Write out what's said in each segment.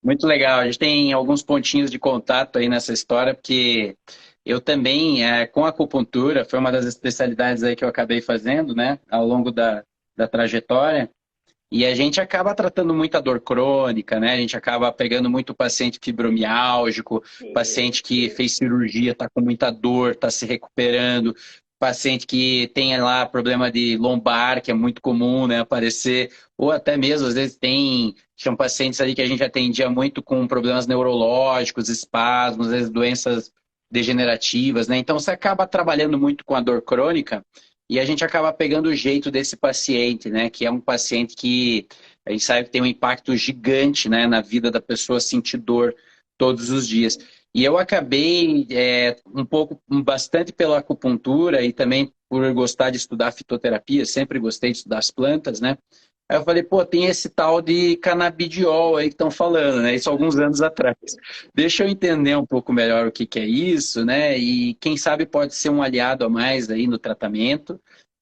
Muito legal. A gente tem alguns pontinhos de contato aí nessa história, porque eu também, com a acupuntura, foi uma das especialidades aí que eu acabei fazendo, né, ao longo da trajetória. E a gente acaba tratando muita dor crônica, né? A gente acaba pegando muito paciente fibromiálgico, Sim, paciente que fez cirurgia, está com muita dor, está se recuperando, paciente que tem lá problema de lombar, que é muito comum, né, aparecer, ou até mesmo, às vezes, tinham pacientes ali que a gente atendia muito com problemas neurológicos, espasmos, às vezes doenças degenerativas, né? Então, você acaba trabalhando muito com a dor crônica, e a gente acaba pegando o jeito desse paciente, né? Que é um paciente que a gente sabe que tem um impacto gigante, né, na vida da pessoa sentir dor todos os dias. E eu acabei um pouco, bastante pela acupuntura e também por gostar de estudar fitoterapia, sempre gostei de estudar as plantas, né? Aí eu falei, pô, tem esse tal de canabidiol aí que estão falando, né? Isso há alguns anos atrás. Deixa eu entender um pouco melhor o que que é isso, né? E quem sabe pode ser um aliado a mais aí no tratamento,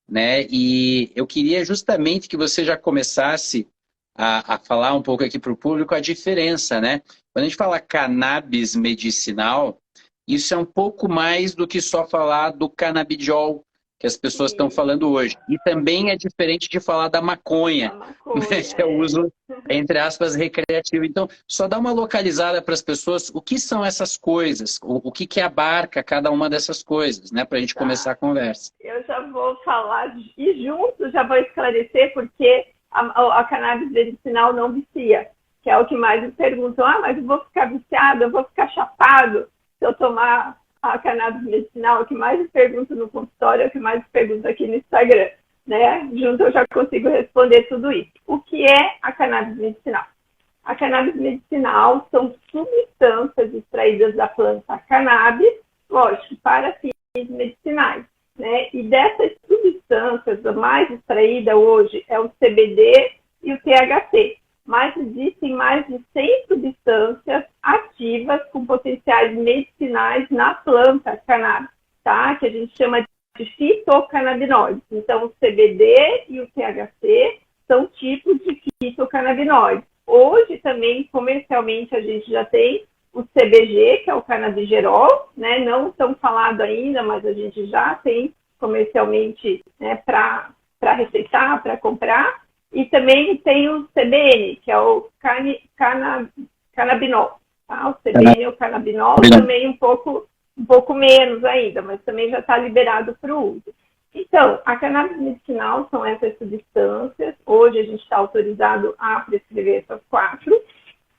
né? E eu queria justamente que você já começasse a falar um pouco aqui para o público a diferença, né? Quando a gente fala cannabis medicinal, isso é um pouco mais do que só falar do canabidiol que as pessoas estão sim, falando hoje. E também é diferente de falar da da maconha, né? maconha, Que é o é. uso, entre aspas, recreativo. Então, só dá uma localizada para as pessoas o que são essas coisas, o que que abarca cada uma dessas coisas, né? Para a gente começar Tá. a conversa. Eu já vou falar e junto já vou esclarecer porque a cannabis medicinal não vicia, que é o que mais me perguntam. Ah, mas eu vou ficar viciado, eu vou ficar chapado se eu tomar a cannabis medicinal? O que mais me perguntam no consultório, é o que mais me perguntam aqui no Instagram. Né? Junto eu já consigo responder tudo isso. O que é a cannabis medicinal? A cannabis medicinal são substâncias extraídas da planta cannabis, lógico, para fins medicinais. Né? E dessas substâncias, a mais extraída hoje é o CBD e o THC. Mas existem mais de 100 substâncias ativas com potenciais medicinais na planta cannabis, tá? Que a gente chama de fitocannabinoides. Então, o CBD e o THC são tipos de fitocannabinoides. Hoje também, comercialmente, a gente já tem o CBG, que é o canabigerol, né? Não tão falado ainda, mas a gente já tem comercialmente, né, para receitar, para comprar. E também tem o CBN, que é o canabinol. Tá? O CBN, o canabinol, também um pouco menos ainda, mas também já está liberado para o uso. Então, a cannabis medicinal são essas substâncias. Hoje a gente está autorizado a prescrever essas quatro.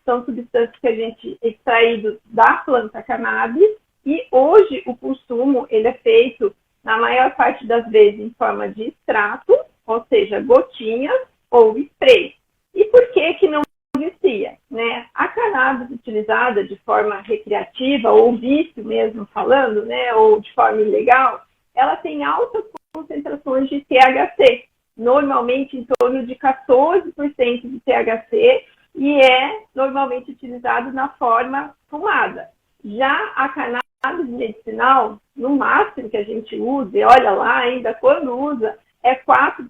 São substâncias que a gente extraído da planta cannabis e hoje o consumo ele é feito na maior parte das vezes em forma de extrato, ou seja, gotinhas ou spray. E por que que não vicia? Né? A cannabis utilizada de forma recreativa ou vício mesmo falando, né, ou de forma ilegal, ela tem altas concentrações de THC, normalmente em torno de 14% de THC, e é normalmente utilizado na forma fumada. Já a cannabis medicinal, no máximo que a gente usa, e olha lá ainda quando usa, é 4%,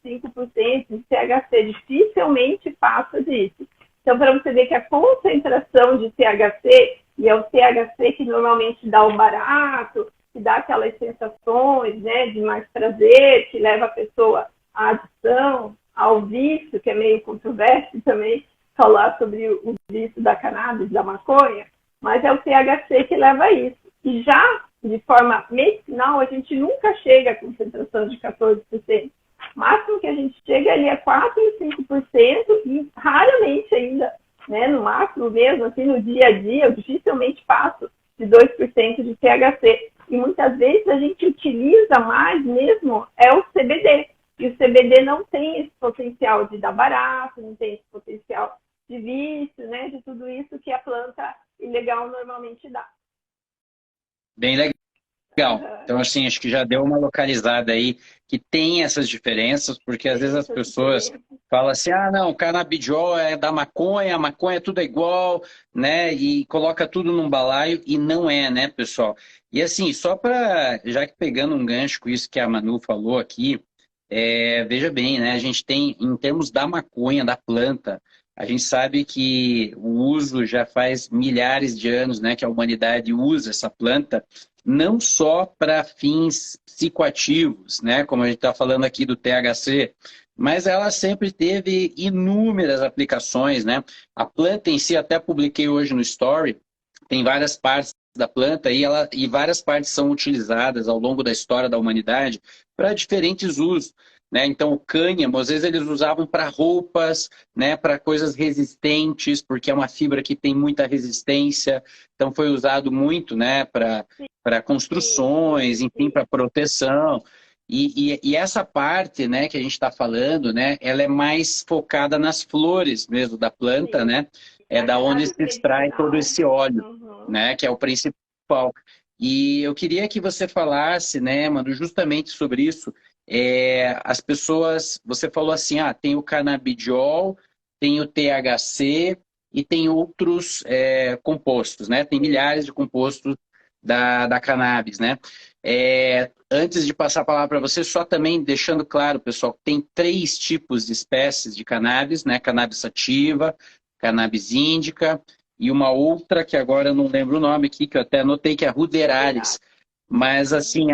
5% de THC, dificilmente passa disso. Então, para você ver que a concentração de THC, e é o THC que normalmente dá o barato, que dá aquelas sensações, né, de mais prazer, que leva a pessoa à adição, ao vício, que é meio controverso também falar sobre o vício da cannabis, da maconha, mas é o THC que leva a isso. E já de forma medicinal, a gente nunca chega à concentração de 14%. O máximo que a gente chega ali é 4% e 5% e raramente ainda, né, no máximo mesmo, assim, no dia a dia, eu dificilmente passo de 2% de THC. E muitas vezes a gente utiliza mais mesmo é o CBD. E o CBD não tem esse potencial de dar barato, não tem esse potencial de vício, né, de tudo isso que a planta ilegal normalmente dá. Bem legal. Uhum. Então, assim, acho que já deu uma localizada aí que tem essas diferenças, porque às vezes Tem as essas pessoas diferenças. falam assim, ah, não, o canabidiol é da maconha, a maconha tudo é igual, né? E coloca tudo num balaio e não é, né, pessoal? E assim, só para, já que pegando um gancho com isso que a Manu falou aqui, veja bem, né? A gente tem, em termos da maconha, da planta, A gente sabe que o uso já faz milhares de anos, né, que a humanidade usa essa planta, não só para fins psicoativos, né, como a gente está falando aqui do THC, mas ela sempre teve inúmeras aplicações, né? A planta em si, até publiquei hoje no Story, tem várias partes da planta e várias partes são utilizadas ao longo da história da humanidade para diferentes usos. Né? Então, o cânhamo, às vezes eles usavam para roupas, né? Para coisas resistentes, porque é uma fibra que tem muita resistência. Então, foi usado muito, né? Para construções, enfim, para proteção. E essa parte, né, que a gente está falando, né, ela é mais focada nas flores mesmo da planta, Sim. né? É da onde se extrai todo esse óleo, né, que é o principal. E eu queria que você falasse, né, mano, justamente sobre isso. As pessoas, você falou assim, tem o canabidiol, tem o THC e tem outros compostos, né? Tem milhares de compostos da cannabis, né? Antes de passar a palavra para você, só também deixando claro, pessoal, tem 3 tipos de espécies de cannabis, né? Cannabis sativa, cannabis índica e uma outra que agora eu não lembro o nome aqui, que eu até anotei, que é ruderalis. Mas, assim,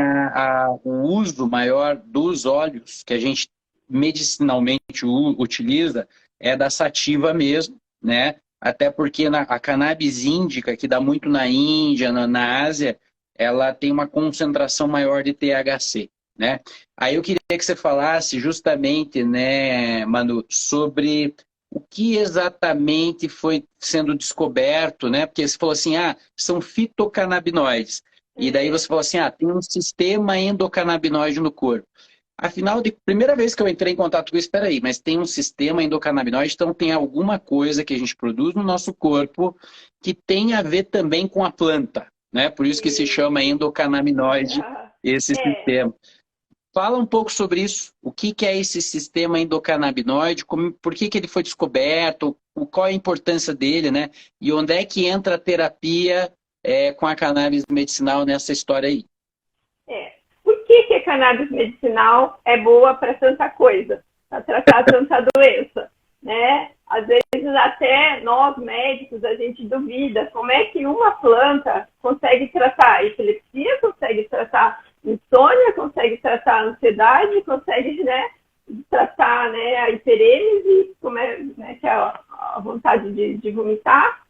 o uso maior dos óleos que a gente medicinalmente utiliza é da sativa mesmo, né? Até porque a cannabis índica, que dá muito na Índia, na Ásia, ela tem uma concentração maior de THC, né? Aí eu queria que você falasse justamente, né, Manu, sobre o que exatamente foi sendo descoberto, né? Porque você falou assim, são fitocannabinoides. E daí você falou assim, tem um sistema endocannabinoide no corpo. Afinal, primeira vez que eu entrei em contato com isso, espera aí, mas tem um sistema endocannabinoide, então tem alguma coisa que a gente produz no nosso corpo que tem a ver também com a planta, né? Por isso que se chama endocannabinoide, esse sistema. Fala um pouco sobre isso. O que é esse sistema endocannabinoide? Por que ele foi descoberto? Qual é a importância dele, né? E onde é que entra a terapia com a cannabis medicinal nessa história aí? Por que a cannabis medicinal é boa para tanta coisa, para tratar tanta doença, né? Às vezes até nós médicos a gente duvida como é que uma planta consegue tratar epilepsia, consegue tratar insônia, consegue tratar ansiedade, consegue, né, tratar, né, a hiperêmese, que é a vontade de vomitar.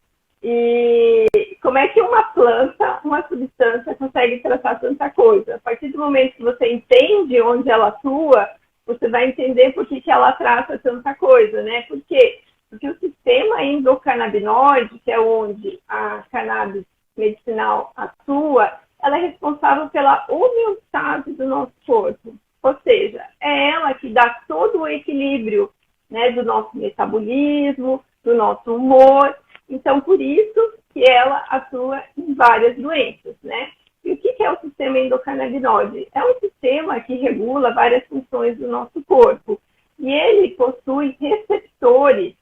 E como é que uma planta, uma substância, consegue tratar tanta coisa? A partir do momento que você entende onde ela atua, você vai entender por que ela trata tanta coisa, né? Por quê? Porque o sistema endocannabinoide, que é onde a cannabis medicinal atua, ela é responsável pela homeostase do nosso corpo. Ou seja, é ela que dá todo o equilíbrio, né, do nosso metabolismo, do nosso humor. Então, por isso que ela atua em várias doenças, né? E o que é o sistema endocannabinoide? É um sistema que regula várias funções do nosso corpo. E ele possui receptores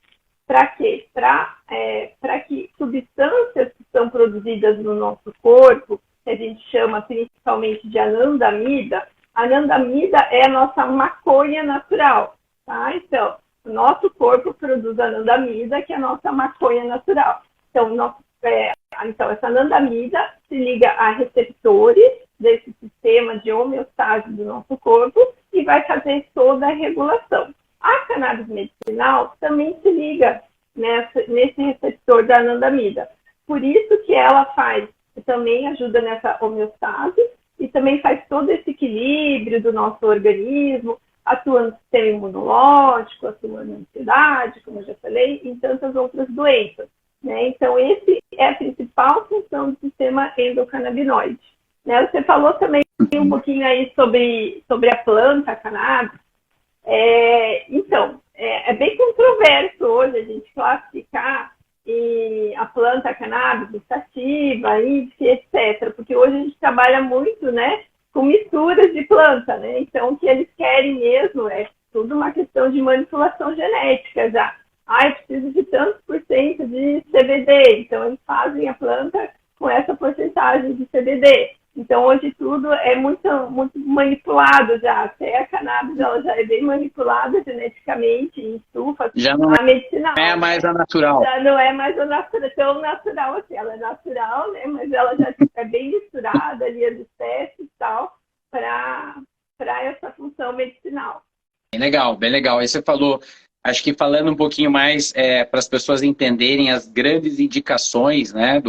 para quê? Para que substâncias que são produzidas no nosso corpo, que a gente chama principalmente de anandamida, a anandamida é a nossa maconha natural, tá? Então, o nosso corpo produz anandamida, que é a nossa maconha natural. Então, essa anandamida se liga a receptores desse sistema de homeostase do nosso corpo e vai fazer toda a regulação. A cannabis medicinal também se liga nesse receptor da anandamida. Por isso que ela também ajuda nessa homeostase e também faz todo esse equilíbrio do nosso organismo, atua no sistema imunológico, atua na ansiedade, como eu já falei, e em tantas outras doenças, né? Então, esse é a principal função do sistema endocannabinoide, né? Você falou também um pouquinho aí sobre a planta, a cannabis. Então, é bem controverso hoje a gente classificar a planta cannabis sativa, índice, etc. Porque hoje a gente trabalha muito, né, com misturas de planta, né? Então, o que eles querem mesmo é tudo uma questão de manipulação genética já. Eu preciso de tantos por cento de CBD. Então, eles fazem a planta com essa porcentagem de CBD. Então, Então, hoje tudo é muito, muito manipulado já. Até a cannabis ela já é bem manipulada geneticamente em estufas, Já não a medicinal, é mais a natural. já não é mais tão natural assim. Ela é natural, né? Mas ela já é bem misturada ali, as espécies e tal, para essa função medicinal. Bem legal, bem legal. Aí você falou, acho que falando um pouquinho mais para as pessoas entenderem as grandes indicações, né,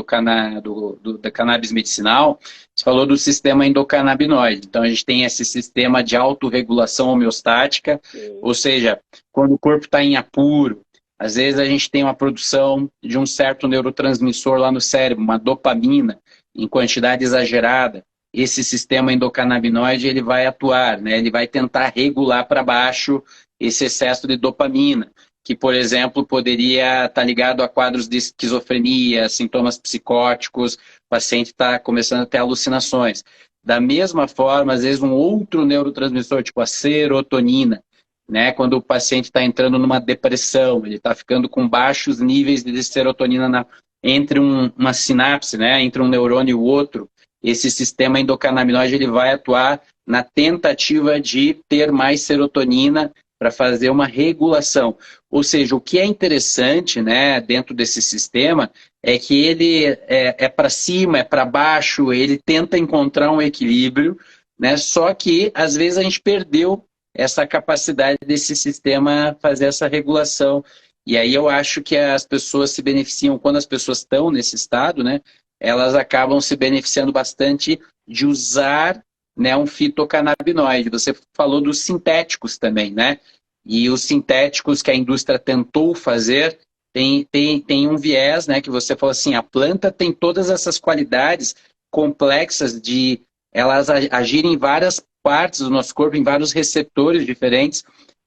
da cannabis medicinal, você falou do sistema endocannabinoide. Então a gente tem esse sistema de autorregulação homeostática, Sim. ou seja, quando o corpo está em apuro, às vezes a gente tem uma produção de um certo neurotransmissor lá no cérebro, uma dopamina, em quantidade exagerada. Esse sistema endocannabinoide ele vai atuar, né? Ele vai tentar regular para baixo esse excesso de dopamina, que, por exemplo, poderia estar ligado a quadros de esquizofrenia, sintomas psicóticos, o paciente está começando a ter alucinações. Da mesma forma, às vezes, um outro neurotransmissor, tipo a serotonina, né? Quando o paciente está entrando numa depressão, ele está ficando com baixos níveis de serotonina entre uma sinapse, né? Entre um neurônio e o outro, esse sistema endocannabinoide ele vai atuar na tentativa de ter mais serotonina para fazer uma regulação. Ou seja, o que é interessante, né, dentro desse sistema é que ele é para cima, é para baixo, ele tenta encontrar um equilíbrio, né, só que às vezes a gente perdeu essa capacidade desse sistema fazer essa regulação. E aí eu acho que as pessoas se beneficiam, quando as pessoas estão nesse estado, né, elas acabam se beneficiando bastante de usar, né, um fitocannabinoide. Você falou dos sintéticos também, né? E os sintéticos que a indústria tentou fazer tem um viés, né, que você falou assim, a planta tem todas essas qualidades complexas de elas agirem em várias partes do nosso corpo, em vários receptores diferentes,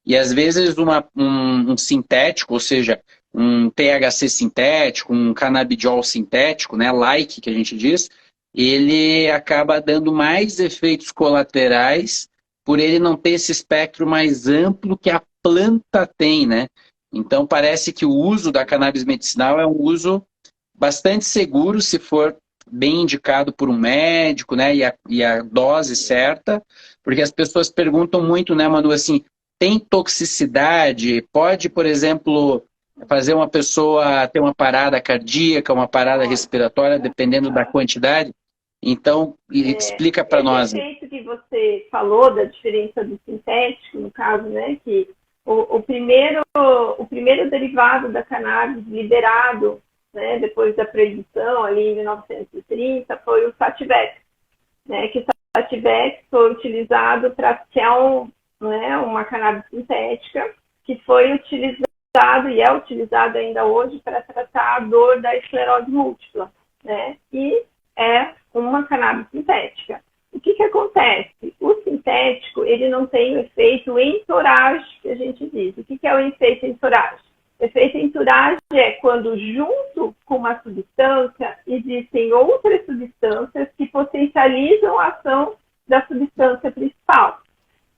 e às vezes um sintético, ou seja, um THC sintético, um canabidiol sintético, né, like que a gente diz, ele acaba dando mais efeitos colaterais por ele não ter esse espectro mais amplo que a planta tem, né? Então parece que o uso da cannabis medicinal é um uso bastante seguro se for bem indicado por um médico, né, e a dose certa, porque as pessoas perguntam muito, né, Manu, assim, tem toxicidade? Pode, por exemplo, fazer uma pessoa ter uma parada cardíaca, uma parada respiratória, dependendo da quantidade? Então, explica para nós. Esse efeito que você falou da diferença do sintético, no caso, né, que o primeiro derivado da cannabis liberado, né, depois da proibição, ali em 1930, foi o Sativex, né, que o Sativex foi utilizado para criar uma cannabis sintética, que foi utilizado e é utilizado ainda hoje para tratar a dor da esclerose múltipla, né, e é uma cannabis sintética. O que acontece? O sintético, ele não tem o efeito entourage, que a gente diz. O que é o efeito entourage? O efeito entourage é quando, junto com uma substância, existem outras substâncias que potencializam a ação da substância principal.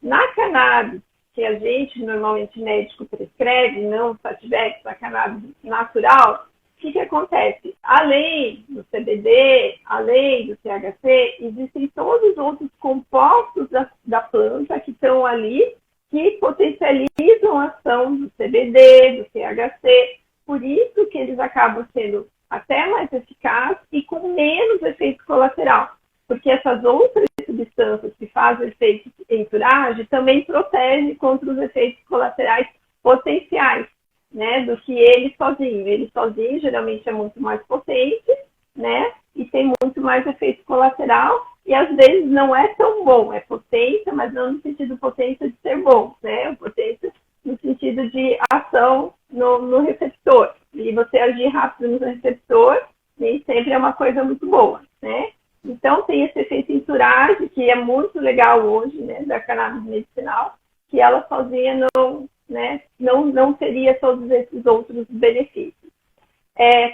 Na cannabis, que a gente, normalmente, médico prescreve, não o Sativex, a cannabis natural, o que acontece? Além do CBD, além do THC, existem todos os outros compostos da planta que estão ali, que potencializam a ação do CBD, do THC. Por isso que eles acabam sendo até mais eficazes e com menos efeito colateral. Porque essas outras substâncias que fazem efeito entourage também protegem contra os efeitos colaterais potenciais, né, do que ele sozinho. Ele sozinho geralmente é muito mais potente, né, e tem muito mais efeito colateral, e às vezes não é tão bom, é potência, mas não no sentido potência de ser bom, né, potência no sentido de ação no receptor, e você agir rápido no receptor nem sempre é uma coisa muito boa, né. Então tem esse efeito entourage, que é muito legal hoje, né, da cannabis medicinal, que ela sozinha não teria todos esses outros benefícios.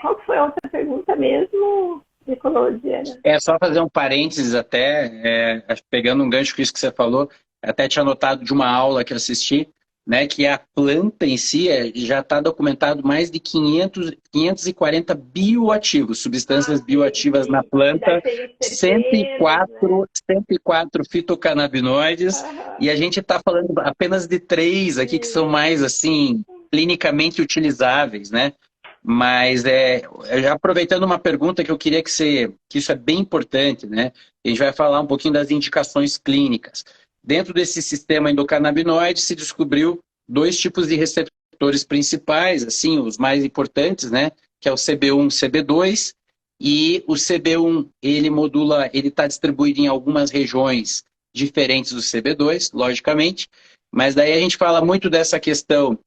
Qual que foi a outra pergunta mesmo, Nicolau? É só fazer um parênteses até, pegando um gancho com isso que você falou, até tinha anotado de uma aula que eu assisti, né, que a planta em si já está documentado mais de 540 bioativos, substâncias bioativas na E daí planta, tem os terpenos, né? 104 fitocannabinoides, Aham. e a gente está falando apenas de 3 aqui que são mais, assim, clinicamente utilizáveis, né? Mas aproveitando uma pergunta que eu queria que isso é bem importante, né? A gente vai falar um pouquinho das indicações clínicas. Dentro desse sistema endocannabinoide se descobriu dois tipos de receptores principais, assim, os mais importantes, né? Que é o CB1 e CB2. E o CB1, ele está distribuído em algumas regiões diferentes do CB2, logicamente, mas daí a gente fala muito dessa questão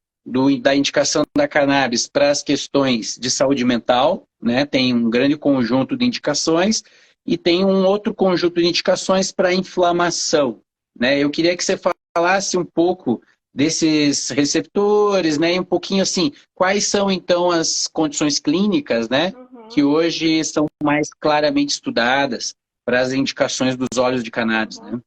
da indicação da cannabis para as questões de saúde mental, né? Tem um grande conjunto de indicações, e tem um outro conjunto de indicações para inflamação, né? Eu queria que você falasse um pouco desses receptores, né? E um pouquinho assim, quais são então as condições clínicas, né? Que hoje são mais claramente estudadas para as indicações dos óleos de cannabis, né?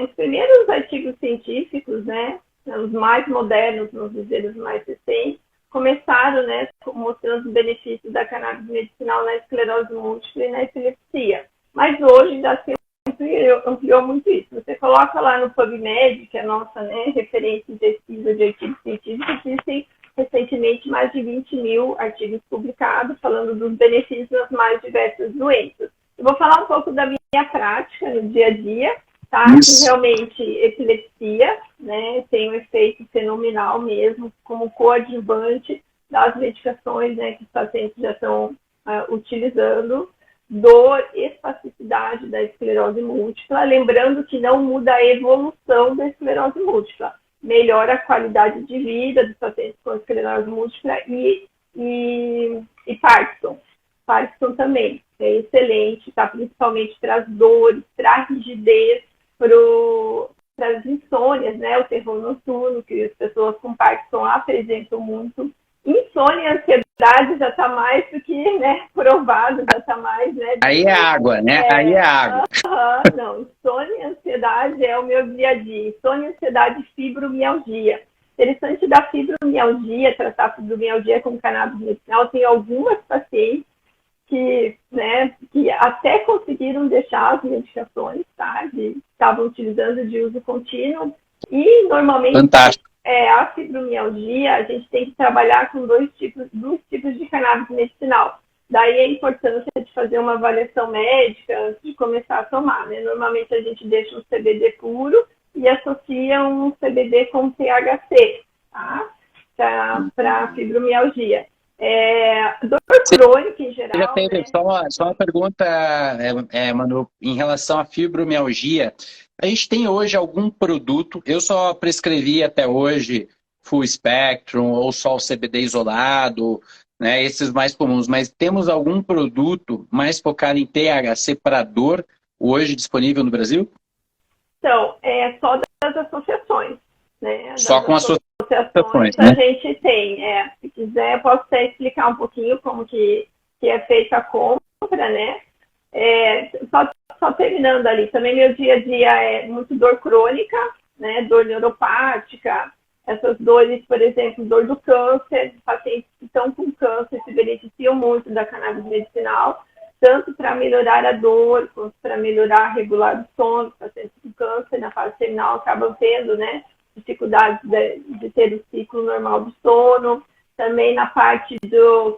Os primeiros artigos científicos, né, os mais modernos, vamos dizer, os mais recentes, começaram, né, mostrando os benefícios da cannabis medicinal na esclerose múltipla e na epilepsia. Mas hoje já se ampliou muito isso. Você coloca lá no PubMed, que é a nossa, né, referência de pesquisa de artigos científicos, existem recentemente mais de 20 mil artigos publicados falando dos benefícios das mais diversas doenças. Eu vou falar um pouco da minha prática no dia a dia, tá? Que realmente epilepsia, né, tem um efeito fenomenal mesmo, como coadjuvante das medicações, né, que os pacientes já estão utilizando. Dor, espasticidade da esclerose múltipla, lembrando que não muda a evolução da esclerose múltipla, melhora a qualidade de vida dos pacientes com esclerose múltipla e Parkinson. Parkinson também é excelente, tá? Principalmente para as dores, para a rigidez, para as insônias, né? O terror noturno, que as pessoas com Parkinson apresentam muito. Insônia e ansiedade já está mais do que, né, provado, já está mais, né? Aí é água, né? Aí é água. Não, insônia e ansiedade é o meu dia a dia. Insônia, ansiedade e fibromialgia. Interessante da fibromialgia, tratar a fibromialgia com cannabis medicinal, tem algumas pacientes que, né, que até conseguiram deixar as medicações, tá? Estavam utilizando de uso contínuo. E normalmente a fibromialgia, a gente tem que trabalhar com dois tipos de cannabis medicinal. Daí a importância de fazer uma avaliação médica antes de começar a tomar, né? Normalmente a gente deixa um CBD puro e associa um CBD com THC, tá? Para fibromialgia. Dor crônica em geral. Já teve, né? Só uma pergunta, Manu, em relação à fibromialgia. A gente tem hoje algum produto, eu só prescrevi até hoje Full Spectrum ou só o CBD isolado, né, esses mais comuns, mas temos algum produto mais focado em THC para dor hoje disponível no Brasil? Então, é só das associações, né? Só com associações, né? A gente tem, se quiser, eu posso até explicar um pouquinho como que é feita a compra, né? Só terminando ali, também meu dia a dia é muito dor crônica, né? Dor neuropática, essas dores, por exemplo, dor do câncer, pacientes que estão com câncer se beneficiam muito da cannabis medicinal, tanto para melhorar a dor, quanto para melhorar, regular o sono. Pacientes com câncer na fase terminal acabam tendo, né, dificuldades de ter o ciclo normal do sono. Também na parte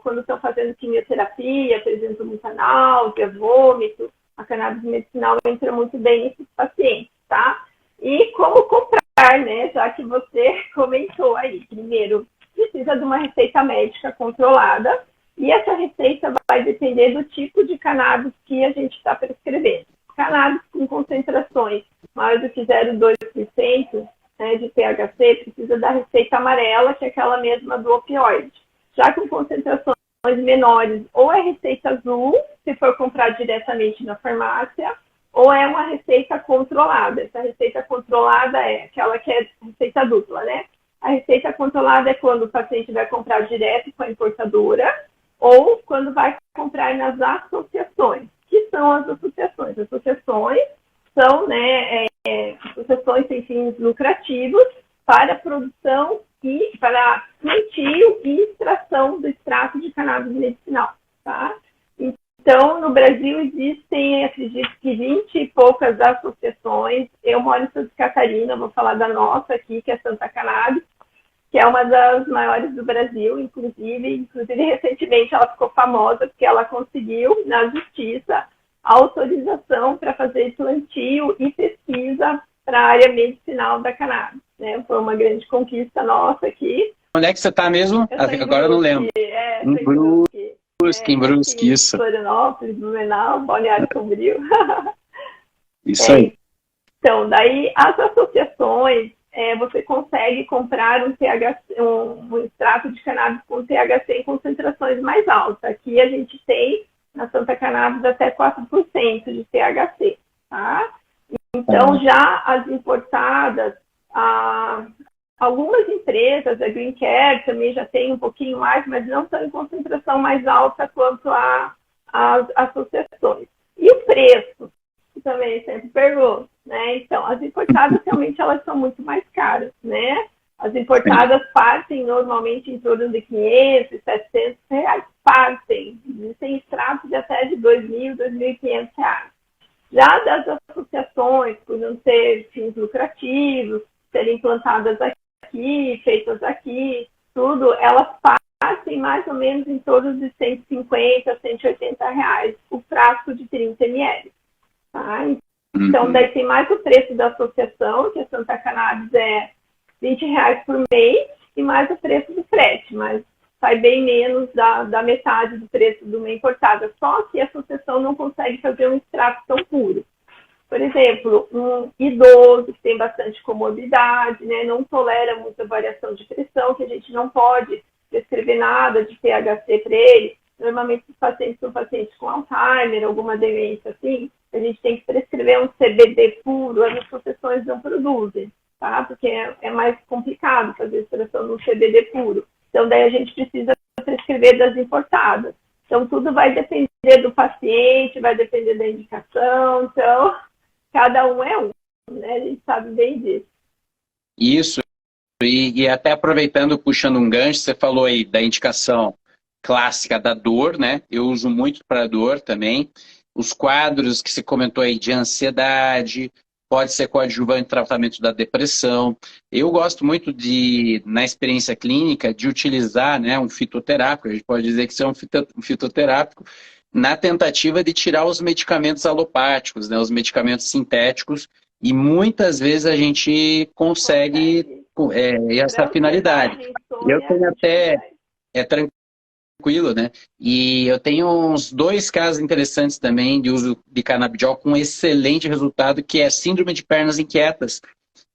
quando estão fazendo quimioterapia, apresentam muita náusea, vômito, a cannabis medicinal entra muito bem nesses pacientes, tá? E como comprar, né, já que você comentou aí. Primeiro, precisa de uma receita médica controlada, e essa receita vai depender do tipo de cannabis que a gente está prescrevendo. Cannabis com concentrações maior do que 0,2%, né, de THC, precisa da receita amarela, que é aquela mesma do opioide. Já com concentrações menores, ou é receita azul, se for comprar diretamente na farmácia, ou é uma receita controlada. Essa receita controlada é aquela que é receita dupla, né? A receita controlada é quando o paciente vai comprar direto com a importadora, ou quando vai comprar nas associações. Que são as associações? Associações são, né, associações sem fins lucrativos, para produção e para plantio e extração do extrato de cannabis medicinal, tá? Então, no Brasil existem, acredito que 20 e poucas associações. Eu moro em Santa Catarina, vou falar da nossa aqui, que é Santa Cannabis, que é uma das maiores do Brasil, inclusive recentemente ela ficou famosa porque ela conseguiu, na justiça, a autorização para fazer plantio e pesquisa para a área medicinal da cannabis, né? Foi uma grande conquista nossa aqui. Onde é que você está mesmo? Agora eu não lembro. Em Brusque. Em Brusque, isso. Florianópolis, Blumenau, Balneário Sombrio. Isso aí. Então, daí as associações, você consegue comprar um extrato de cannabis com THC em concentrações mais altas. Aqui a gente tem, na Santa Cannabis, até 4% de THC, tá? Então, já as importadas, algumas empresas, a Green Care também já tem um pouquinho mais, mas não estão em concentração mais alta quanto as associações. E o preço? Também sempre pergunto, né? Então, as importadas realmente elas são muito mais caras, né? As importadas partem normalmente em torno de 500, 700 reais. Partem. Existem extratos de até de 2.000, 2.500 reais. Já das associações, por não ter fins lucrativos, serem plantadas aqui, feitas aqui, tudo, elas partem mais ou menos em torno de 150, 180 reais o frasco de 30 ml. Tá? Então, daí tem mais o preço da associação, que a Santa Cannabis é R$20 por mês, e mais o preço do frete, mas sai bem menos da metade do preço de uma importada. Só que a associação não consegue fazer um extrato tão puro. Por exemplo, um idoso que tem bastante comorbidade, né, não tolera muita variação de pressão, que a gente não pode prescrever nada de THC para ele. Normalmente os pacientes são pacientes com Alzheimer, alguma demência assim, a gente tem que prescrever um CBD puro, as associações não produzem, tá? Porque é mais complicado fazer a extração de um CBD puro. Então, daí a gente precisa prescrever das importadas. Então, tudo vai depender do paciente, vai depender da indicação. Então, cada um é um, né? A gente sabe bem disso. Isso. E até aproveitando, puxando um gancho, você falou aí da indicação clássica da dor, né? Eu uso muito para dor também. Os quadros que você comentou aí de ansiedade, pode ser coadjuvante em tratamento da depressão. Eu gosto muito na experiência clínica, de utilizar, né, um fitoterápico, a gente pode dizer que isso é um fitoterápico, na tentativa de tirar os medicamentos alopáticos, né, os medicamentos sintéticos, e muitas vezes a gente consegue essa finalidade. Eu tenho até tranquilo, né? E eu tenho uns 2 casos interessantes também de uso de canabidiol com excelente resultado, que é síndrome de pernas inquietas,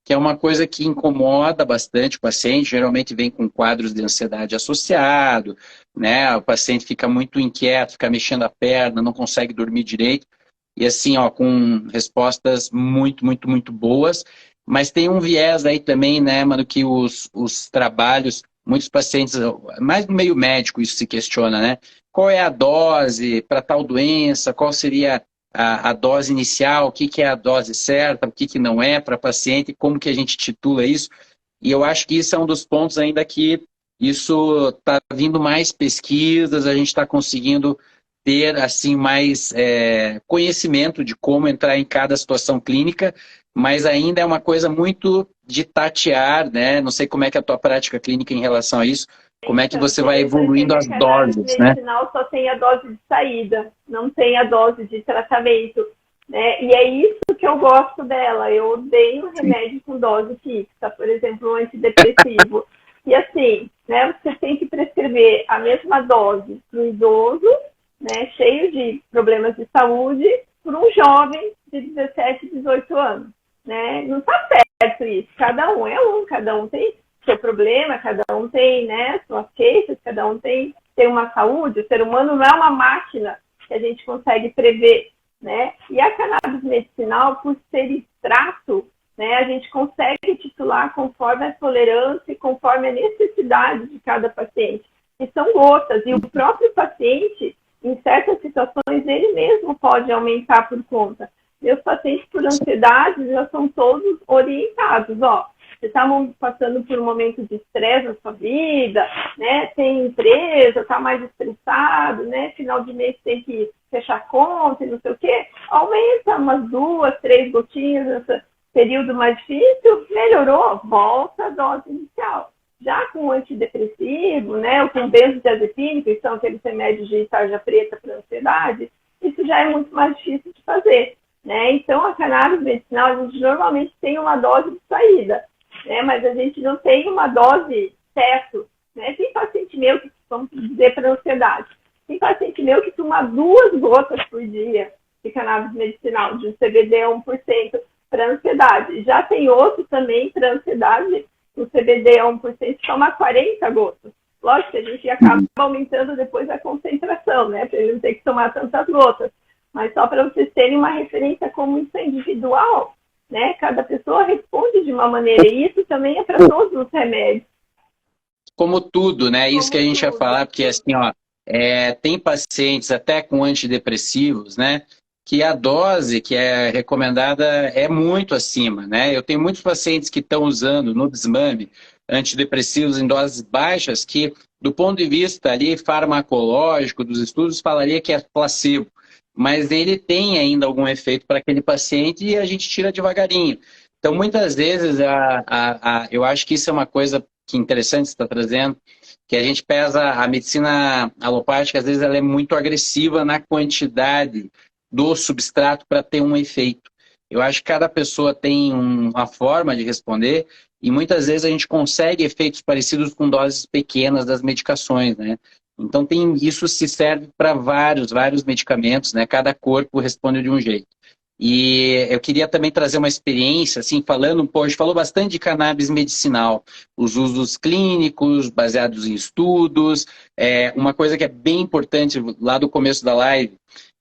que é uma coisa que incomoda bastante o paciente, geralmente vem com quadros de ansiedade associado, né? O paciente fica muito inquieto, fica mexendo a perna, não consegue dormir direito, e assim, ó, com respostas muito, muito, muito boas, mas tem um viés aí também, né, mano, que os trabalhos, muitos pacientes, mais no meio médico isso se questiona, né? Qual é a dose para tal doença? Qual seria a dose inicial? O que é a dose certa? O que não é para paciente? Como que a gente titula isso? E eu acho que isso é um dos pontos ainda que isso está vindo mais pesquisas, a gente está conseguindo ter assim mais conhecimento de como entrar em cada situação clínica, mas ainda é uma coisa muito de tatear, né? Não sei como é que é a tua prática clínica em relação a isso, como é que você vai evoluindo as doses, né? Medicinal só tem a dose de saída, não tem a dose de tratamento, né? E é isso que eu gosto dela. Eu odeio remédio com dose fixa, por exemplo, um antidepressivo. E assim, né? Você tem que prescrever a mesma dose para o idoso, né? Cheio de problemas de saúde, para um jovem de 17, 18 anos. Né? Não está certo isso. Cada um é um, cada um tem seu problema, cada um tem, né, suas queixas, cada um tem uma saúde. O ser humano não é uma máquina que a gente consegue prever, né? E a cannabis medicinal, por ser extrato, né, a gente consegue titular conforme a tolerância e conforme a necessidade de cada paciente. E são gotas. E o próprio paciente, em certas situações, ele mesmo pode aumentar por conta. Meus pacientes por ansiedade já são todos orientados, ó. você está passando por um momento de estresse na sua vida, né? Tem empresa, está mais estressado, né? Final de mês tem que fechar conta e não sei o quê. Aumenta umas 2, 3 gotinhas nesse período mais difícil, melhorou, volta a dose inicial. Já com o antidepressivo, né? Ou com benzodiazepina, que são aqueles remédios de tarja preta para ansiedade, isso já é muito mais difícil de fazer. Né? Então, a cannabis medicinal, a gente normalmente tem uma dose de saída, né? Mas a gente não tem uma dose teto. Né? Tem paciente meu que, vamos dizer, para ansiedade, tem paciente meu que toma 2 gotas por dia de cannabis medicinal, de um CBD a 1% para ansiedade. Já tem outro também para ansiedade, o CBD a 1%, toma 40 gotas. Lógico que a gente acaba aumentando depois a concentração, né? Para ele não ter que tomar tantas gotas. Mas só para vocês terem uma referência como isso é individual, né? Cada pessoa responde de uma maneira, e isso também é para todos os remédios. Como tudo, né? Isso que a gente ia falar, porque assim, ó, tem pacientes até com antidepressivos, né? Que a dose que é recomendada é muito acima, né? Eu tenho muitos pacientes que estão usando no desmame antidepressivos em doses baixas que, do ponto de vista ali farmacológico dos estudos, falaria que é placebo. Mas ele tem ainda algum efeito para aquele paciente e a gente tira devagarinho. Então, muitas vezes, eu acho que isso é uma coisa que interessante você está trazendo, que a gente pesa a medicina alopática, às vezes ela é muito agressiva na quantidade do substrato para ter um efeito. Eu acho que cada pessoa tem uma forma de responder e muitas vezes a gente consegue efeitos parecidos com doses pequenas das medicações, né? Então isso se serve para vários medicamentos, né? Cada corpo responde de um jeito. E eu queria também trazer uma experiência, assim, falando um pouco, a gente falou bastante de cannabis medicinal, os usos clínicos, baseados em estudos, uma coisa que é bem importante lá do começo da live,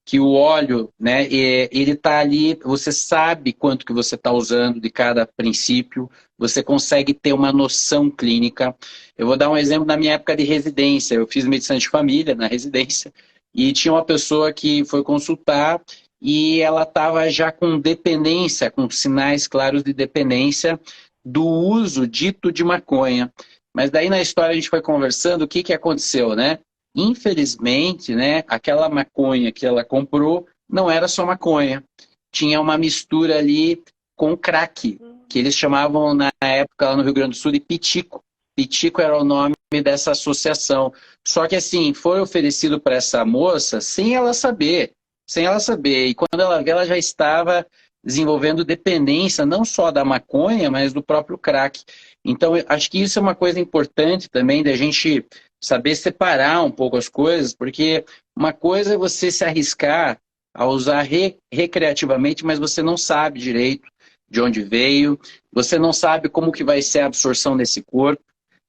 que o óleo, né, ele está ali, você sabe quanto que você está usando de cada princípio, você consegue ter uma noção clínica. Eu vou dar um exemplo da minha época de residência, eu fiz medicina de família na residência, e tinha uma pessoa que foi consultar, e ela estava já com dependência, com sinais claros de dependência do uso dito de maconha. Mas daí na história a gente foi conversando, o que, que aconteceu, né? Infelizmente, né, aquela maconha que ela comprou não era só maconha. Tinha uma mistura ali com crack, que eles chamavam na época lá no Rio Grande do Sul de pitico. Pitico era o nome dessa associação. Só que assim, foi oferecido para essa moça sem ela saber. Sem ela saber. E quando ela vê, ela já estava desenvolvendo dependência, não só da maconha, mas do próprio crack. Então, eu acho que isso é uma coisa importante também, da gente saber separar um pouco as coisas, porque uma coisa é você se arriscar a usar recreativamente, mas você não sabe direito de onde veio, você não sabe como que vai ser a absorção desse corpo,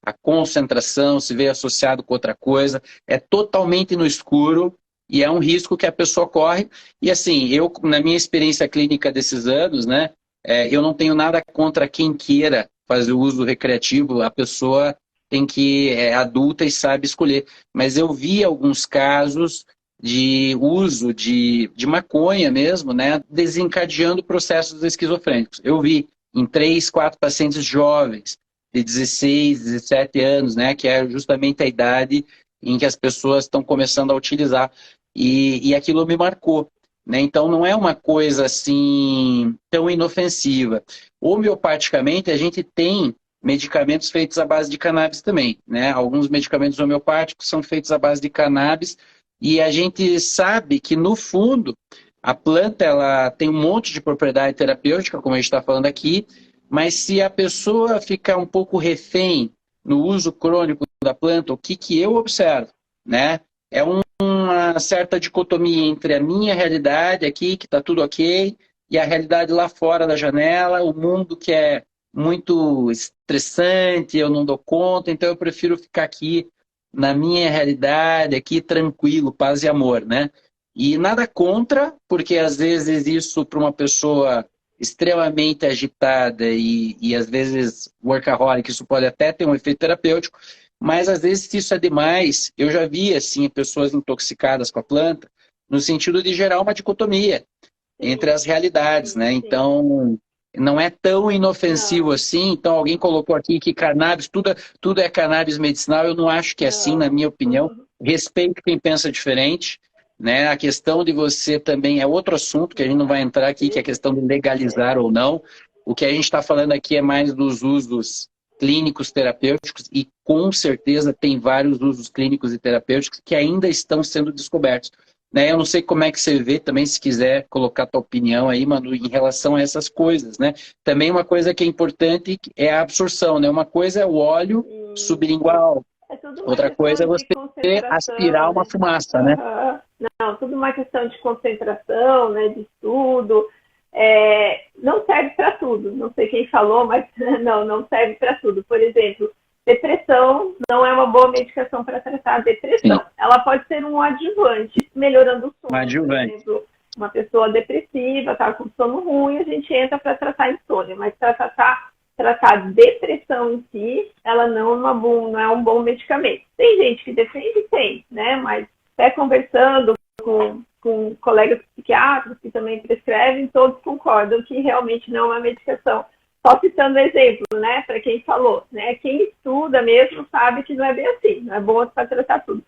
a concentração, se veio associado com outra coisa, é totalmente no escuro, e é um risco que a pessoa corre. E assim, eu, na minha experiência clínica desses anos, né, eu não tenho nada contra quem queira fazer o uso recreativo, a pessoa tem que é adulta e sabe escolher. Mas eu vi alguns casos de uso de maconha mesmo, né, desencadeando processos esquizofrênicos. Eu vi em 3, 4 pacientes jovens, de 16, 17 anos, né, que é justamente a idade em que as pessoas estão começando a utilizar. E aquilo me marcou. Né? Então, não é uma coisa assim tão inofensiva. Homeopaticamente, a gente tem medicamentos feitos à base de cannabis também. Né? Alguns medicamentos homeopáticos são feitos à base de cannabis e a gente sabe que, no fundo, a planta ela tem um monte de propriedade terapêutica, como a gente está falando aqui, mas se a pessoa ficar um pouco refém no uso crônico da planta, o que eu observo? Né? É uma certa dicotomia entre a minha realidade aqui, que está tudo ok, e a realidade lá fora da janela, o mundo que é muito estressante, eu não dou conta, então eu prefiro ficar aqui na minha realidade, aqui tranquilo, paz e amor, né? E nada contra, porque às vezes isso para uma pessoa extremamente agitada e às vezes workaholic, isso pode até ter um efeito terapêutico, mas às vezes se isso é demais, eu já vi assim pessoas intoxicadas com a planta, no sentido de gerar uma dicotomia entre as realidades, né? Então, não é tão inofensivo Não, assim. Então, alguém colocou aqui que cannabis, tudo é cannabis medicinal. Eu não acho que é assim, na não. minha opinião. Respeito quem pensa diferente, né? A questão de você também é outro assunto que a gente não vai entrar aqui, que é a questão de legalizar ou não. O que a gente está falando aqui é mais dos usos clínicos terapêuticos e com certeza tem vários usos clínicos e terapêuticos que ainda estão sendo descobertos. Né? Eu não sei como é que você vê também, se quiser colocar tua opinião aí, Manu, em relação a essas coisas, né? Também uma coisa que é importante é a absorção, né? Uma coisa é o óleo Isso. sublingual, É tudo uma outra coisa questão é de você concentração, aspirar uma né? fumaça, né? Aham. Não, tudo uma questão de concentração, né? De estudo. Não serve para tudo. Não sei quem falou, mas não serve para tudo. Por exemplo, depressão não é uma boa medicação para tratar a Sim, depressão. Ela pode ser um adjuvante, melhorando o uma sono. Por adjuvante. exemplo, uma pessoa depressiva, está com sono ruim, a gente entra para tratar insônia, mas para tratar depressão em si, ela não é um bom medicamento. Tem gente que defende, tem, né? Mas até conversando com colegas psiquiatras que também prescrevem, todos concordam que realmente não é uma medicação. Só citando exemplo, né, para quem falou, né, quem estuda mesmo sabe que não é bem assim, não é bom para tratar tudo.